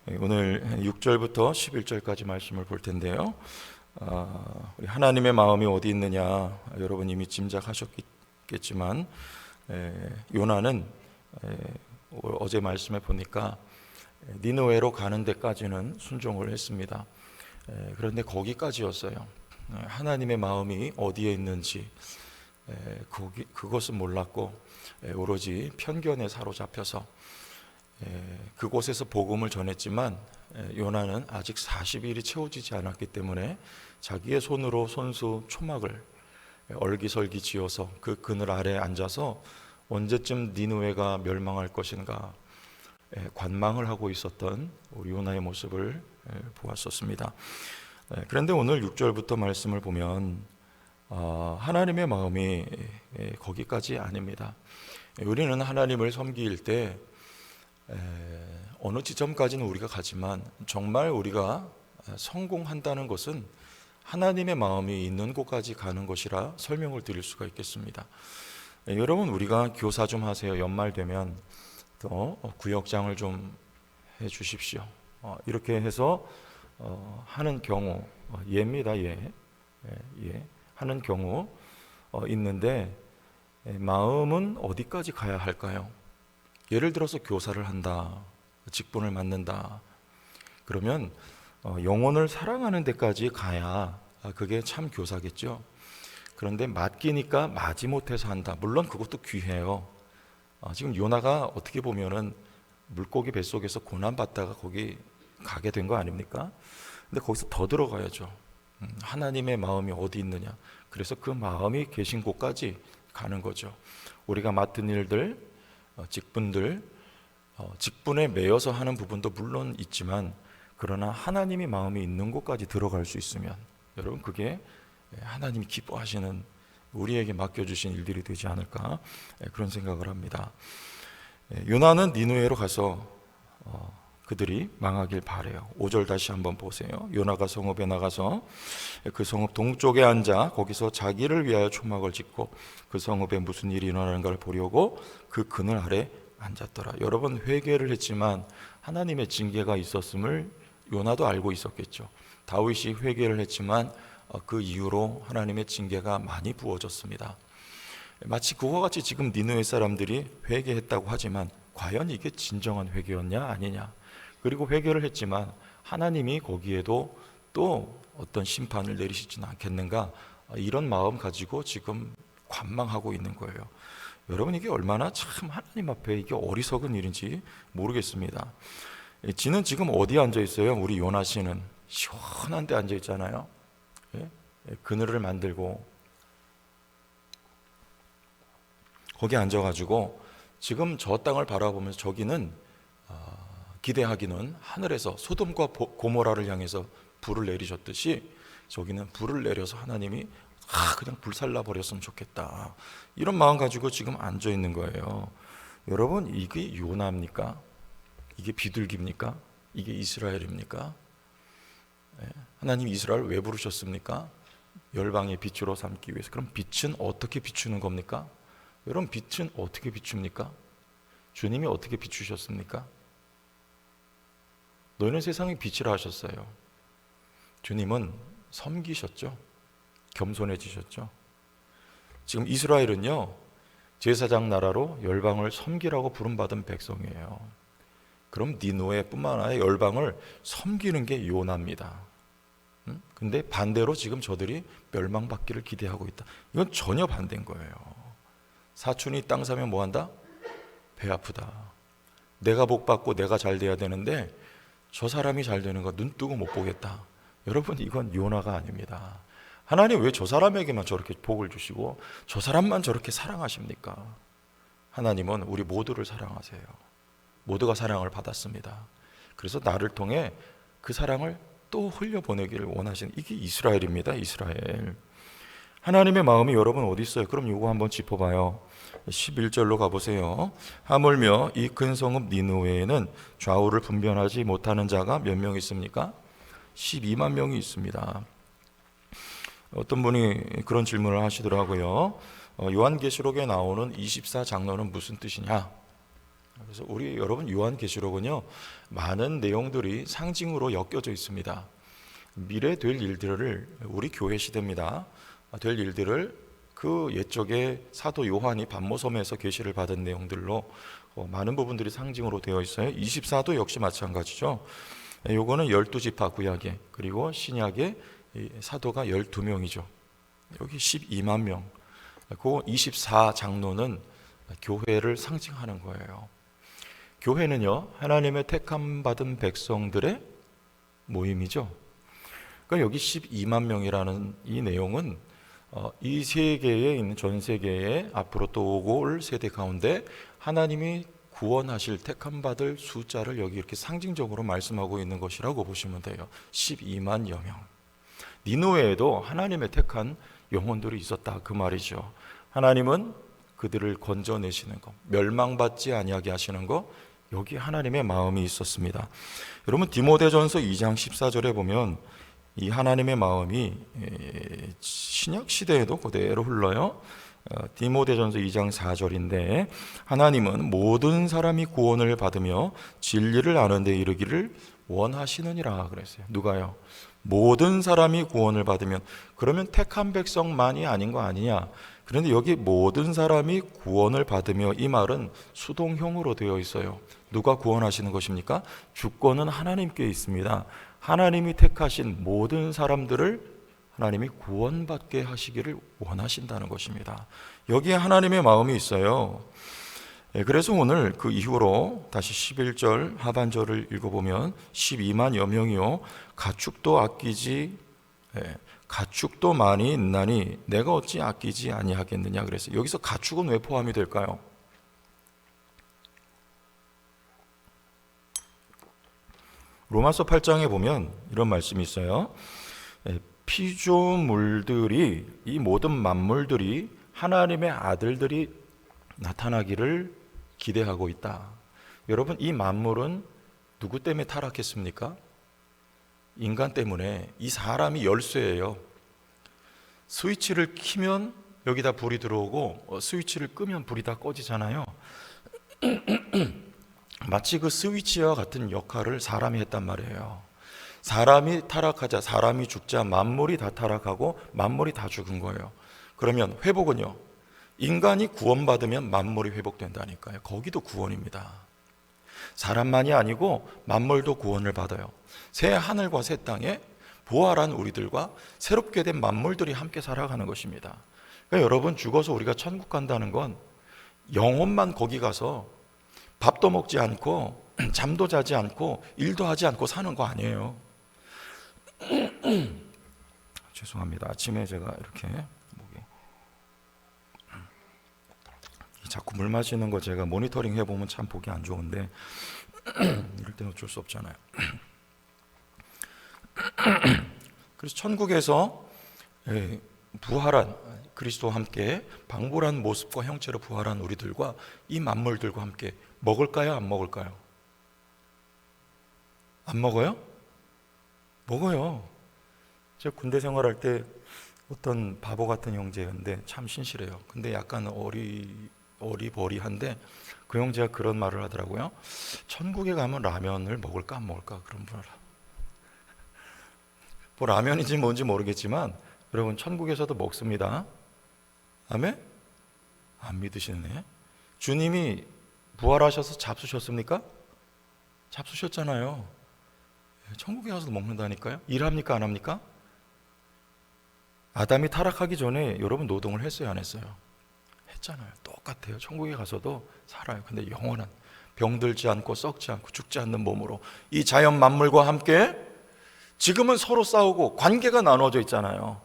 오늘 6절부터 11절까지 말씀을 볼 텐데요. 우리 하나님의 마음이 어디 있느냐, 여러분 이미 짐작하셨겠지만 요나는 어제 말씀에 보니까 니느웨로 가는 데까지는 순종을 했습니다. 그런데 거기까지였어요. 하나님의 마음이 어디에 있는지 그것은 몰랐고 오로지 편견에 사로잡혀서 그곳에서 복음을 전했지만 요나는 아직 40일이 채워지지 않았기 때문에 자기의 손으로 손수 초막을 얼기설기 지어서 그 그늘 아래에 앉아서 언제쯤 니느웨가 멸망할 것인가 관망을 하고 있었던 우리 요나의 모습을 보았었습니다. 그런데 오늘 6절부터 말씀을 보면 하나님의 마음이 거기까지 아닙니다. 우리는 하나님을 섬길 때 어느 지점까지는 우리가 가지만 정말 우리가 성공한다는 것은 하나님의 마음이 있는 곳까지 가는 것이라 설명을 드릴 수가 있겠습니다. 여러분, 우리가 교사 좀 하세요. 연말 되면 또 구역장을 좀 해 주십시오. 이렇게 해서 하는 경우 예입니다. 예 하는 경우 있는데 마음은 어디까지 가야 할까요? 예를 들어서 교사를 한다, 직분을 맡는다. 그러면 영혼을 사랑하는 데까지 가야 그게 참 교사겠죠. 그런데 맡기니까 마지못해서 한다. 물론 그것도 귀해요. 지금 요나가 어떻게 보면은 물고기 뱃속에서 고난받다가 거기 가게 된 거 아닙니까? 근데 거기서 더 들어가야죠. 하나님의 마음이 어디 있느냐. 그래서 그 마음이 계신 곳까지 가는 거죠. 우리가 맡은 일들, 직분들, 직분에 매여서 하는 부분도 물론 있지만 그러나 하나님이 마음이 있는 곳까지 들어갈 수 있으면 여러분 그게 하나님이 기뻐하시는 우리에게 맡겨주신 일들이 되지 않을까 그런 생각을 합니다. 요나는 니느웨로 가서 그들이 망하길 바래요. 5절 다시 한번 보세요. 요나가 성읍에 나가서 그 성읍 동쪽에 앉아 거기서 자기를 위하여 초막을 짓고 그 성읍에 무슨 일이 일어나는가를 보려고 그 그늘 아래 앉았더라. 여러 번 회개를 했지만 하나님의 징계가 있었음을 요나도 알고 있었겠죠. 다윗이 회개를 했지만 그 이후로 하나님의 징계가 많이 부어졌습니다. 마치 그와 같이 지금 니느웨 사람들이 회개했다고 하지만 과연 이게 진정한 회개였냐 아니냐. 그리고 회개를 했지만 하나님이 거기에도 또 어떤 심판을 내리시지는 않겠는가, 이런 마음 가지고 지금 관망하고 있는 거예요. 여러분, 이게 얼마나 참 하나님 앞에 이게 어리석은 일인지 모르겠습니다. 지는 지금 어디에 앉아 있어요? 우리 요나 씨는 시원한 데 앉아 있잖아요. 그늘을 만들고 거기 앉아가지고 지금 저 땅을 바라보면서 저기는 기대하기는 하늘에서 소돔과 고모라를 향해서 불을 내리셨듯이 저기는 불을 내려서 하나님이 그냥 불살라 버렸으면 좋겠다, 이런 마음 가지고 지금 앉아 있는 거예요. 여러분, 이게 요나입니까? 이게 비둘기입니까? 이게 이스라엘입니까? 하나님 이스라엘 왜 부르셨습니까? 열방의 빛으로 삼기 위해서. 그럼 빛은 어떻게 비추는 겁니까? 여러분, 빛은 어떻게 비춥니까? 주님이 어떻게 비추셨습니까? 너희는 세상의 빛이라 하셨어요. 주님은 섬기셨죠. 겸손해지셨죠. 지금 이스라엘은요, 제사장 나라로 열방을 섬기라고 부름받은 백성이에요. 그럼 니느웨뿐만 아니라 열방을 섬기는 게 요나입니다. 근데 반대로 지금 저들이 멸망받기를 기대하고 있다. 이건 전혀 반대인 거예요. 사촌이 땅 사면 뭐한다? 배 아프다. 내가 복 받고 내가 잘 돼야 되는데 저 사람이 잘 되는 거 눈 뜨고 못 보겠다. 여러분, 이건 요나가 아닙니다. 하나님 왜 저 사람에게만 저렇게 복을 주시고 저 사람만 저렇게 사랑하십니까? 하나님은 우리 모두를 사랑하세요. 모두가 사랑을 받았습니다. 그래서 나를 통해 그 사랑을 또 흘려보내기를 원하시는, 이게 이스라엘입니다. 이스라엘. 하나님의 마음이 여러분 어디 있어요? 그럼 이거 한번 짚어봐요. 11절로 가보세요. 하물며 이 큰 성읍 니느웨에는 좌우를 분별하지 못하는 자가 몇 명 있습니까? 12만 명이 있습니다. 어떤 분이 그런 질문을 하시더라고요. 요한계시록에 나오는 24장로는 무슨 뜻이냐? 그래서 우리 여러분 요한계시록은요, 많은 내용들이 상징으로 엮여져 있습니다. 미래 될 일들을, 우리 교회 시대입니다, 될 일들을 그 옛적에 사도 요한이 반모섬에서 계시를 받은 내용들로 많은 부분들이 상징으로 되어 있어요. 24도 역시 마찬가지죠. 요거는 12지파 구약에, 그리고 신약에 사도가 12명이죠. 여기 12만 명. 그 24장로는 교회를 상징하는 거예요. 교회는요, 하나님의 택함 받은 백성들의 모임이죠. 그러니까 여기 12만 명이라는 이 내용은 이 세계에 있는, 전 세계에 앞으로 또 오고 올 세대 가운데 하나님이 구원하실 택함 받을 숫자를 여기 이렇게 상징적으로 말씀하고 있는 것이라고 보시면 돼요. 12만여 명. 니느웨에도 하나님의 택한 영혼들이 있었다, 그 말이죠. 하나님은 그들을 건져내시는 것, 멸망받지 아니하게 하시는 것, 여기 하나님의 마음이 있었습니다. 여러분, 디모데전서 2장 14절에 보면 이 하나님의 마음이 신약 시대에도 그대로 흘러요. 디모데전서 2장 4절인데, 하나님은 모든 사람이 구원을 받으며 진리를 아는 데 이르기를 원하시느니라 그랬어요. 누가요? 모든 사람이 구원을 받으면, 그러면 택한 백성만이 아닌 거 아니냐? 그런데 여기 모든 사람이 구원을 받으며, 이 말은 수동형으로 되어 있어요. 누가 구원하시는 것입니까? 주권은 하나님께 있습니다. 하나님이 택하신 모든 사람들을 하나님이 구원받게 하시기를 원하신다는 것입니다. 여기에 하나님의 마음이 있어요. 그래서 오늘 그 이후로 다시 11절 하반절을 읽어보면 12만여 명이요 가축도 아끼지, 가축도 많이 있나니 내가 어찌 아끼지 아니하겠느냐 그랬어요. 여기서 가축은 왜 포함이 될까요? 로마서 8장에 보면 이런 말씀이 있어요. 피조물들이, 이 모든 만물들이 하나님의 아들들이 나타나기를 기대하고 있다. 여러분, 이 만물은 누구 때문에 타락했습니까? 인간 때문에. 이 사람이 열쇠예요. 스위치를 키면 여기다 불이 들어오고, 스위치를 끄면 불이 다 꺼지잖아요. 마치 그 스위치와 같은 역할을 사람이 했단 말이에요. 사람이 타락하자, 사람이 죽자 만물이 다 타락하고 만물이 다 죽은 거예요. 그러면 회복은요, 인간이 구원받으면 만물이 회복된다니까요. 거기도 구원입니다. 사람만이 아니고 만물도 구원을 받아요. 새 하늘과 새 땅에 부활한 우리들과 새롭게 된 만물들이 함께 살아가는 것입니다. 그러니까 여러분, 죽어서 우리가 천국 간다는 건 영혼만 거기 가서 밥도 먹지 않고 잠도 자지 않고 일도 하지 않고 사는 거 아니에요. 죄송합니다. 아침에 제가 이렇게 자꾸 물 마시는 거 제가 모니터링 해보면 참 보기 안 좋은데 이럴 때는 어쩔 수 없잖아요. 그래서 천국에서 부활한 그리스도와 함께 방불한 모습과 형체로 부활한 우리들과 이 만물들과 함께 먹을까요? 안 먹을까요? 안 먹어요? 먹어요. 제가 군대 생활할 때 어떤 바보 같은 형제였는데 참 신실해요. 근데 약간 어리버리한데 그 형제가 그런 말을 하더라고요. 천국에 가면 라면을 먹을까 안 먹을까 그런 분을. 뭐 라면인지 뭔지 모르겠지만 여러분, 천국에서도 먹습니다. 아멘? 안 믿으시네. 주님이 부활하셔서 잡수셨습니까? 잡수셨잖아요. 천국에 가서도 먹는다니까요. 일합니까 안 합니까? 아담이 타락하기 전에 여러분 노동을 했어요 안 했어요? 했잖아요. 똑같아요. 천국에 가서도 살아요. 근데 영원한 병들지 않고 썩지 않고 죽지 않는 몸으로 이 자연 만물과 함께. 지금은 서로 싸우고 관계가 나눠져 있잖아요.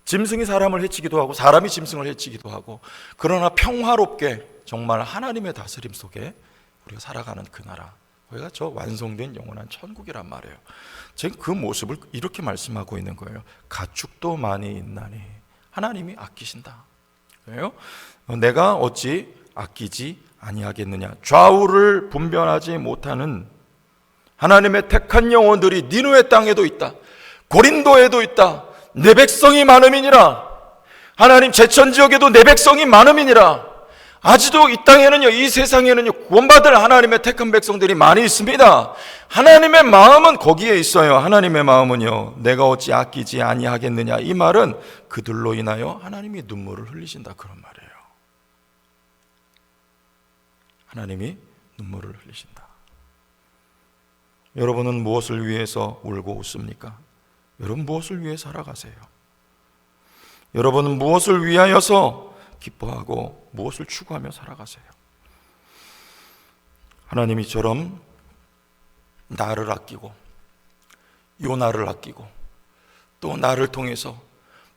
짐승이 사람을 해치기도 하고 사람이 짐승을 해치기도 하고, 그러나 평화롭게 정말 하나님의 다스림 속에 우리가 살아가는 그 나라, 거기가 저 완성된 영원한 천국이란 말이에요. 지금 그 모습을 이렇게 말씀하고 있는 거예요. 가축도 많이 있나니 하나님이 아끼신다. 그래요? 내가 어찌 아끼지 아니하겠느냐. 좌우를 분별하지 못하는 하나님의 택한 영혼들이 니느웨 땅에도 있다, 고린도에도 있다. 내 백성이 많음이니라. 하나님 제천 지역에도 내 백성이 많음이니라. 아직도 이 땅에는요, 이 세상에는요, 구원받을 하나님의 택한 백성들이 많이 있습니다. 하나님의 마음은 거기에 있어요. 하나님의 마음은요, 내가 어찌 아끼지 아니하겠느냐. 이 말은 그들로 인하여 하나님이 눈물을 흘리신다, 그런 말이에요. 하나님이 눈물을 흘리신다. 여러분은 무엇을 위해서 울고 웃습니까? 여러분 무엇을 위해 살아가세요? 여러분은 무엇을 위하여서 기뻐하고 무엇을 추구하며 살아가세요? 하나님 이처럼 나를 아끼고 요나를 아끼고 또 나를 통해서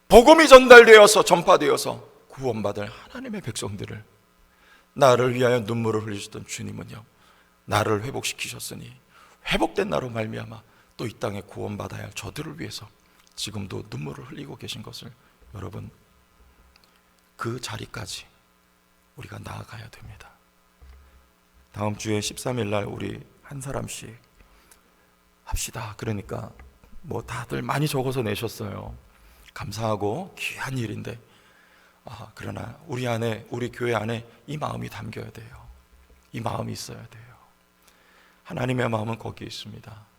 복음이 전달되어서 전파되어서 구원받을 하나님의 백성들을, 나를 위하여 눈물을 흘리셨던 주님은요, 나를 회복시키셨으니 회복된 나로 말미암아 또 이 땅에 구원받아야 할 저들을 위해서 지금도 눈물을 흘리고 계신 것을, 여러분 그 자리까지 우리가 나아가야 됩니다. 다음 주에 13일 날 우리 한 사람씩 합시다. 그러니까 뭐 다들 많이 적어서 내셨어요. 감사하고 귀한 일인데, 그러나 우리 안에, 우리 교회 안에 이 마음이 담겨야 돼요. 이 마음이 있어야 돼요. 하나님의 마음은 거기에 있습니다.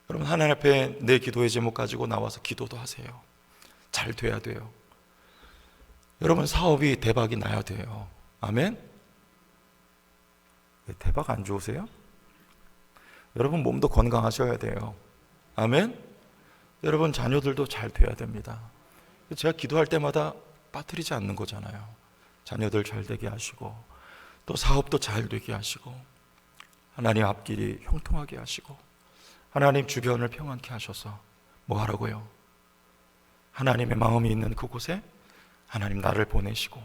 여러분, 하나님 앞에 내 기도의 제목 가지고 나와서 기도도 하세요. 잘 돼야 돼요. 여러분, 사업이 대박이 나야 돼요. 아멘? 왜 대박 안 좋으세요? 여러분, 몸도 건강하셔야 돼요. 아멘? 여러분, 자녀들도 잘 돼야 됩니다. 제가 기도할 때마다 빠뜨리지 않는 거잖아요. 자녀들 잘 되게 하시고, 또 사업도 잘 되게 하시고, 하나님 앞길이 형통하게 하시고, 하나님 주변을 평안케 하셔서 뭐 하라고요? 하나님의 마음이 있는 그곳에 하나님 나를 보내시고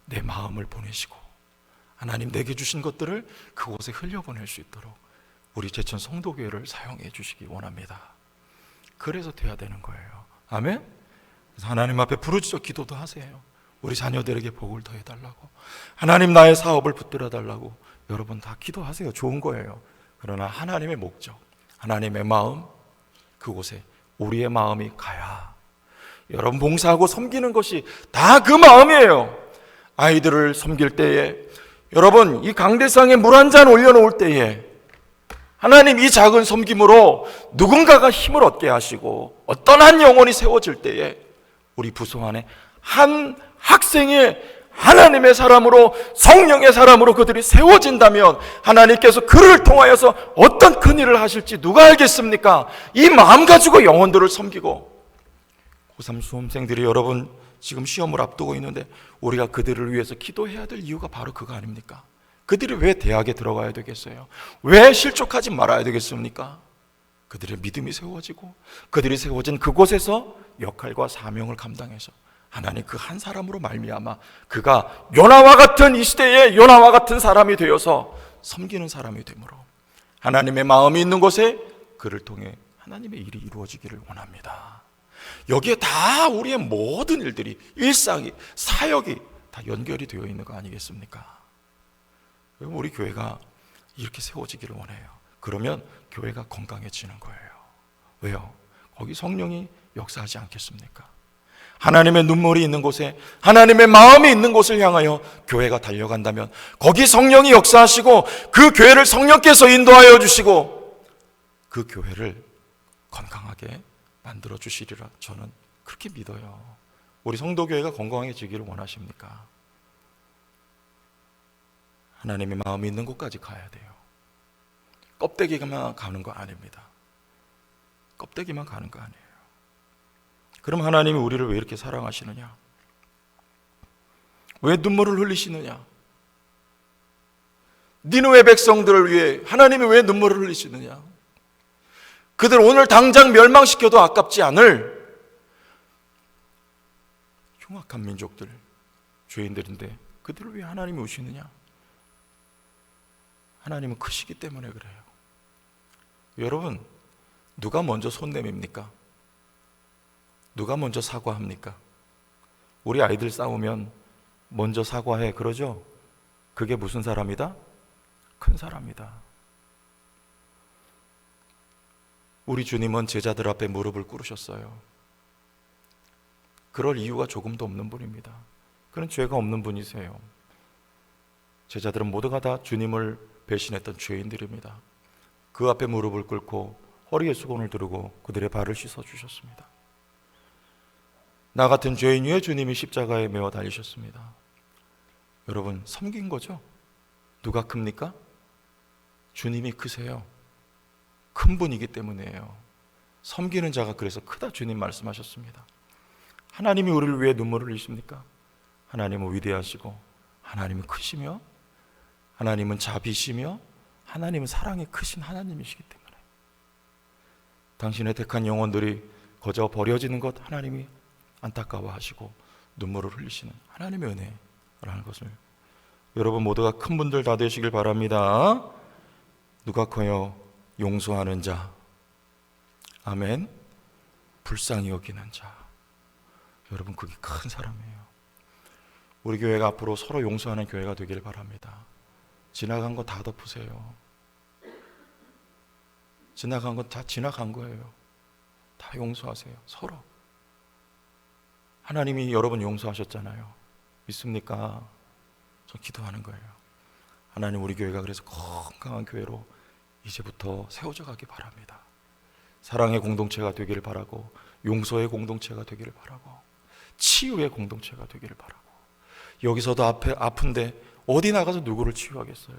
내 마음을 보내시고 하나님 내게 주신 것들을 그곳에 흘려보낼 수 있도록 우리 제천 성도교회를 사용해 주시기 원합니다. 그래서 돼야 되는 거예요. 아멘? 그래서 하나님 앞에 부르짖어 기도도 하세요. 우리 자녀들에게 복을 더해달라고, 하나님 나의 사업을 붙들어 달라고. 여러분 다 기도하세요. 좋은 거예요. 그러나 하나님의 목적, 하나님의 마음, 그곳에 우리의 마음이 가야, 여러분 봉사하고 섬기는 것이 다 그 마음이에요. 아이들을 섬길 때에, 여러분 이 강대상에 물 한 잔 올려놓을 때에 하나님 이 작은 섬김으로 누군가가 힘을 얻게 하시고 어떤 한 영혼이 세워질 때에 우리 부서 안에 한 학생의 하나님의 사람으로, 성령의 사람으로 그들이 세워진다면 하나님께서 그를 통하여서 어떤 큰 일을 하실지 누가 알겠습니까? 이 마음 가지고 영혼들을 섬기고, 고3 수험생들이 여러분 지금 시험을 앞두고 있는데 우리가 그들을 위해서 기도해야 될 이유가 바로 그거 아닙니까? 그들이 왜 대학에 들어가야 되겠어요? 왜 실족하지 말아야 되겠습니까? 그들의 믿음이 세워지고 그들이 세워진 그곳에서 역할과 사명을 감당해서 하나님 그 한 사람으로 말미암아 그가 요나와 같은, 이 시대에 요나와 같은 사람이 되어서 섬기는 사람이 되므로 하나님의 마음이 있는 곳에 그를 통해 하나님의 일이 이루어지기를 원합니다. 여기에 다 우리의 모든 일들이, 일상이, 사역이 다 연결이 되어 있는 거 아니겠습니까? 우리 교회가 이렇게 세워지기를 원해요. 그러면 교회가 건강해지는 거예요. 왜요? 거기 성령이 역사하지 않겠습니까? 하나님의 눈물이 있는 곳에, 하나님의 마음이 있는 곳을 향하여 교회가 달려간다면 거기 성령이 역사하시고 그 교회를 성령께서 인도하여 주시고 그 교회를 건강하게 만들어 주시리라 저는 그렇게 믿어요. 우리 성도교회가 건강해지기를 원하십니까? 하나님의 마음이 있는 곳까지 가야 돼요. 껍데기만 가는 거 아닙니다. 껍데기만 가는 거 아니에요. 그럼 하나님이 우리를 왜 이렇게 사랑하시느냐? 왜 눈물을 흘리시느냐? 니느웨 백성들을 위해 하나님이 왜 눈물을 흘리시느냐? 그들 오늘 당장 멸망시켜도 아깝지 않을 흉악한 민족들, 죄인들인데 그들을 위해 하나님이 오시느냐? 하나님은 크시기 때문에 그래요. 여러분, 누가 먼저 손 내밉니까? 누가 먼저 사과합니까? 우리 아이들 싸우면 먼저 사과해, 그러죠? 그게 무슨 사람이다? 큰 사람이다. 우리 주님은 제자들 앞에 무릎을 꿇으셨어요. 그럴 이유가 조금도 없는 분입니다. 그런 죄가 없는 분이세요. 제자들은 모두가 다 주님을 배신했던 죄인들입니다. 그 앞에 무릎을 꿇고 허리에 수건을 두르고 그들의 발을 씻어주셨습니다. 나 같은 죄인 위에 주님이 십자가에 매어 달리셨습니다. 여러분, 섬긴 거죠? 누가 큽니까? 주님이 크세요. 큰 분이기 때문이에요. 섬기는 자가 그래서 크다 주님 말씀하셨습니다. 하나님이 우리를 위해 눈물을 흘리십니까? 하나님은 위대하시고 하나님은 크시며 하나님은 자비시며 하나님은 사랑이 크신 하나님이시기 때문에 당신의 택한 영혼들이 거저 버려지는 것 하나님이 안타까워하시고 눈물을 흘리시는 하나님의 은혜라는 것을 여러분 모두가 큰 분들 다 되시길 바랍니다. 누가 커요? 용서하는 자. 아멘. 불쌍히 여기는 자. 여러분 그게 큰 사람이에요. 우리 교회가 앞으로 서로 용서하는 교회가 되길 바랍니다. 지나간 거 다 덮으세요. 지나간 건 다 지나간 거예요. 다 용서하세요. 서로. 하나님이 여러분 용서하셨잖아요. 믿습니까? 저 기도하는 거예요. 하나님 우리 교회가 그래서 건강한 교회로 이제부터 세워져 가기 바랍니다. 사랑의 공동체가 되기를 바라고 용서의 공동체가 되기를 바라고 치유의 공동체가 되기를 바라고 여기서도 아픈데 어디 나가서 누구를 치유하겠어요?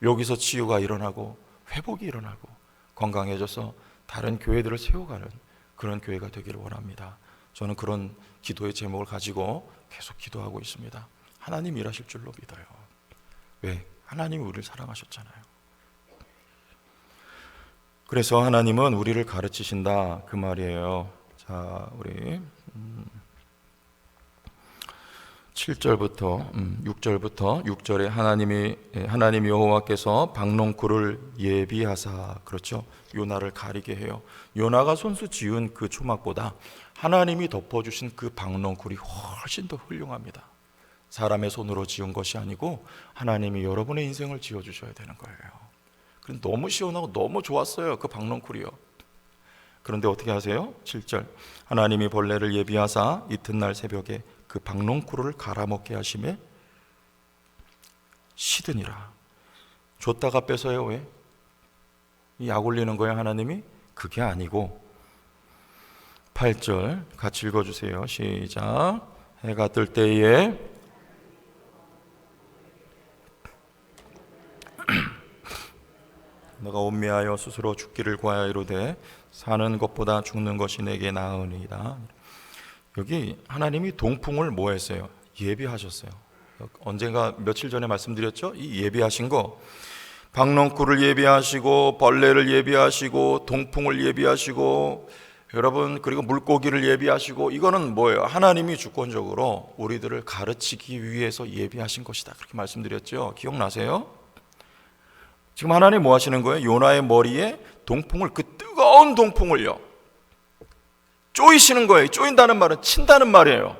여기서 치유가 일어나고 회복이 일어나고 건강해져서 다른 교회들을 세워가는 그런 교회가 되기를 원합니다. 저는 그런 기도의 제목을 가지고 계속 기도하고 있습니다. 하나님 일하실 줄로 믿어요. 왜? 하나님이 우리를 사랑하셨잖아요. 그래서 하나님은 우리를 가르치신다 그 말이에요. 자, 우리 7절부터 6절에 하나님 여호와께서 박농쿨을 예비하사, 그렇죠? 요나를 가리게 해요. 요나가 손수 지은 그 초막보다 하나님이 덮어주신 그 박농쿨이 훨씬 더 훌륭합니다. 사람의 손으로 지은 것이 아니고 하나님이 여러분의 인생을 지어주셔야 되는 거예요. 너무 시원하고 너무 좋았어요. 그 박농쿨이요. 그런데 어떻게 하세요? 7절 하나님이 벌레를 예비하사 이튿날 새벽에 그 박농쿨을 갈아먹게 하심에 시드니라. 줬다가 뺏어요. 왜? 약 올리는 거예요 하나님이? 그게 아니고 8절 같이 읽어주세요. 시작. 해가 뜰 때에 너가 온미하여 스스로 죽기를 구하여 이르되 사는 것보다 죽는 것이 내게 나으니이다. 여기 하나님이 동풍을 뭐 했어요? 예비하셨어요. 언젠가 며칠 전에 말씀드렸죠? 이 예비하신 거 박농쿨을 예비하시고 벌레를 예비하시고 동풍을 예비하시고 여러분 그리고 물고기를 예비하시고 이거는 뭐예요? 하나님이 주권적으로 우리들을 가르치기 위해서 예비하신 것이다. 그렇게 말씀드렸죠? 기억나세요? 지금 하나님 뭐 하시는 거예요? 요나의 머리에 동풍을, 그 뜨거운 동풍을요 쪼이시는 거예요. 쪼인다는 말은 친다는 말이에요.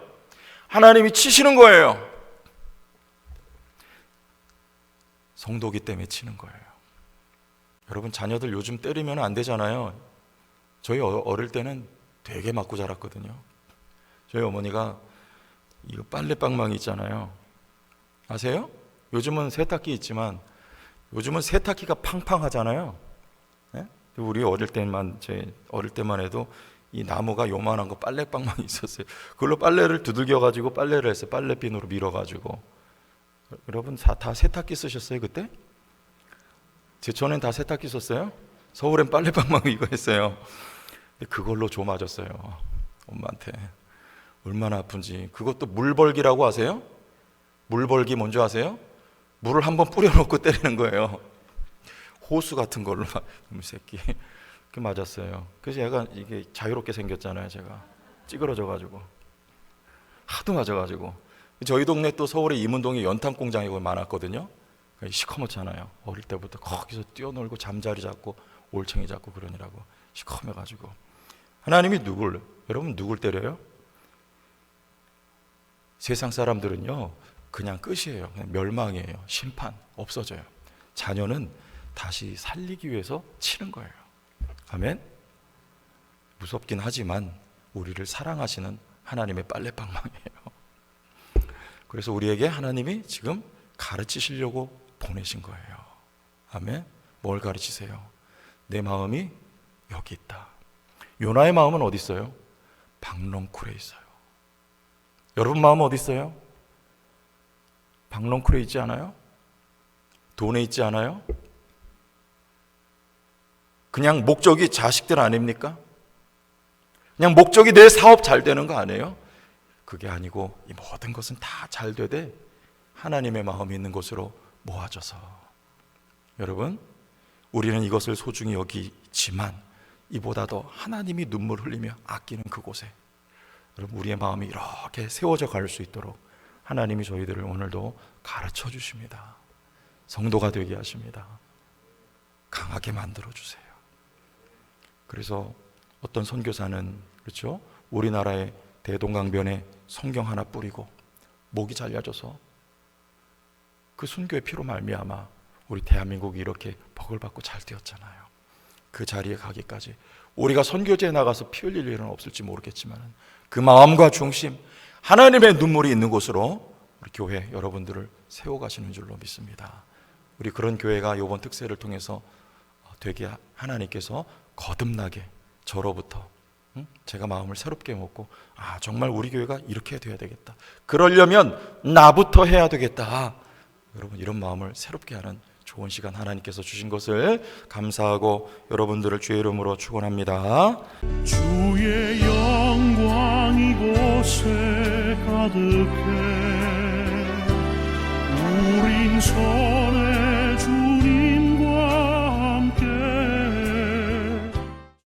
하나님이 치시는 거예요. 성도기 때문에 치는 거예요. 여러분 자녀들 요즘 때리면 안 되잖아요. 저희 어릴 때는 되게 맞고 자랐거든요. 저희 어머니가 이거 빨래방망이 있잖아요. 아세요? 요즘은 세탁기 있지만 요즘은 세탁기가 팡팡하잖아요. 네? 우리 제 어릴 때만 해도 이 나무가 요만한 거 빨래방망이 있었어요. 그걸로 빨래를 두들겨가지고 빨래를 했어요. 빨래비누로 밀어가지고. 여러분 다 세탁기 쓰셨어요 그때? 제천엔 다 세탁기 썼어요? 서울엔 빨래방망이 이거 했어요. 근데 그걸로 조 맞았어요. 엄마한테. 얼마나 아픈지. 그것도 물벌기라고 아세요? 물벌기 뭔지 아세요? 물을 한번 뿌려놓고 때리는 거예요. 호수 같은 걸로 막 이 새끼 그 맞았어요. 그래서 얘가 이게 자유롭게 생겼잖아요. 제가 찌그러져가지고 하도 맞아가지고 저희 동네 또 서울에 이문동에 연탄 공장이 많았거든요. 시커멓잖아요. 어릴 때부터 거기서 뛰어놀고 잠자리 잡고 올챙이 잡고 그러느라고 시커매가지고. 하나님이 여러분 누굴 때려요? 세상 사람들은요 그냥 끝이에요. 그냥 멸망이에요. 심판, 없어져요. 자녀는 다시 살리기 위해서 치는 거예요. 아멘? 무섭긴 하지만 우리를 사랑하시는 하나님의 빨래방망이에요. 그래서 우리에게 하나님이 지금 가르치시려고 보내신 거예요. 아멘. 뭘 가르치세요? 내 마음이 여기 있다. 요나의 마음은 어디 있어요? 박렁쿨에 있어요. 여러분 마음은 어디 있어요? 박렁쿨에 있지 않아요? 돈에 있지 않아요? 그냥 목적이 자식들 아닙니까? 그냥 목적이 내 사업 잘 되는 거 아니에요? 그게 아니고 이 모든 것은 다 잘 되되 하나님의 마음이 있는 곳으로 모아져서, 여러분, 우리는 이것을 소중히 여기지만 이보다도 하나님이 눈물 흘리며 아끼는 그곳에 여러분 우리의 마음이 이렇게 세워져 갈 수 있도록 하나님이 저희들을 오늘도 가르쳐 주십니다. 성도가 되게 하십니다. 강하게 만들어 주세요. 그래서 어떤 선교사는 그렇죠? 우리나라의 대동강변에 성경 하나 뿌리고 목이 잘려져서 그 순교의 피로 말미암아 우리 대한민국이 이렇게 복을 받고 잘 되었잖아요. 그 자리에 가기까지 우리가 선교지에 나가서 피 흘릴 일은 없을지 모르겠지만 그 마음과 중심, 하나님의 눈물이 있는 곳으로 우리 교회 여러분들을 세워가시는 줄로 믿습니다. 우리 그런 교회가 이번 특세를 통해서 되게 하나님께서 거듭나게 저로부터 제가 마음을 새롭게 먹고 정말 우리 교회가 이렇게 돼야 되겠다, 그러려면 나부터 해야 되겠다, 여러분 이런 마음을 새롭게 하는 좋은 시간 하나님께서 주신 것을 감사하고 여러분들을 주의 이름으로 축원합니다. 주의 영광 이곳에 가득해